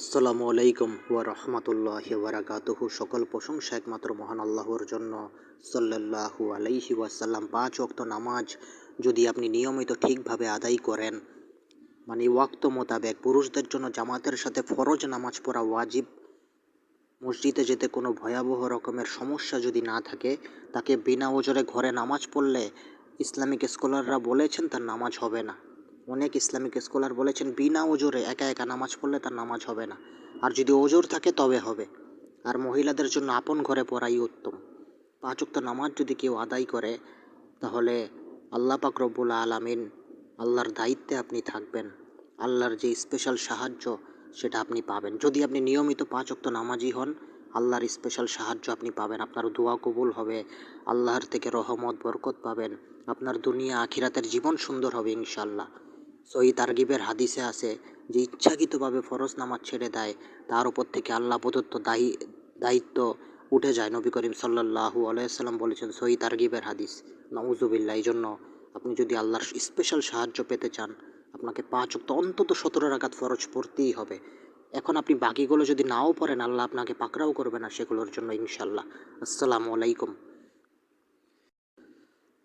আসসালামু আলাইকুম ওয়া রাহমাতুল্লাহি ওয়া বারাকাতুহু। সকল প্রশংসা একমাত্র মহান আল্লাহর জন্য। সাল্লাল্লাহু আলাইহি ওয়াসাল্লাম। ৫ ওয়াক্ত নামাজ যদি আপনি নিয়মিত ঠিকভাবে আদায় করেন, মানে ওয়াক্ত মোতাবেক, পুরুষদের জন্য জামাতের সাথে ফরজ নামাজ পড়া ওয়াজিব। মসজিদে যেতে কোনো ভয়াবহ রকমের সমস্যা যদি না থাকে, তাকে বিনা ওজরে ঘরে নামাজ পড়লে ইসলামিক স্কলাররা বলেছেন তার নামাজ হবে না। অনেক ইসলামিক স্কলার বলেছেন বিনা ওজরে একা একা নামাজ পড়লে তার নামাজ হবে না, আর যদি ওজর থাকে তবে হবে। আর মহিলাদের জন্য আপন ঘরে পড়াই উত্তম। ৫ ওয়াক্ত নামাজ যদি কেউ আদায় করে, তাহলে আল্লাহ পাক রব্বুল আলামিন, আল্লাহর দায়িত্বে আপনি থাকবেন। আল্লাহর যে স্পেশাল সাহায্য সেটা আপনি পাবেন। যদি আপনি নিয়মিত ৫ ওয়াক্ত নামাজি হন, আল্লাহর স্পেশাল সাহায্য আপনি পাবেন। আপনার দোয়া কবুল হবে, আল্লাহর থেকে রহমত বরকত পাবেন। আপনার দুনিয়া আখিরাতের জীবন সুন্দর হবে ইনশাআল্লাহ। সহিহ তারগিবের হাদিসে আছে যে ইচ্ছাকৃতভাবে ফরজ নামাজ ছেড়ে দেয়, তার উপর থেকে আল্লাহ প্রদত্ত দায়িত্ব উঠে যায়। নবী করিম সাল্লাল্লাহু আলাইহি সাল্লাম বলেছেন, সহিহ তারগিবের হাদিস। নাউজুবিল্লাহ। এই জন্য আপনি যদি আল্লাহর স্পেশাল সাহায্য পেতে চান, আপনাকে ৫ ওয়াক্ত অন্তত ১৭ রাকাত ফরজ পড়তেই হবে। এখন আপনি বাকিগুলো যদি নাও পড়েন, আল্লাহ আপনাকে পাকড়াও করবে না সেগুলোর জন্য ইনশাআল্লাহ। আসসালামু আলাইকুম।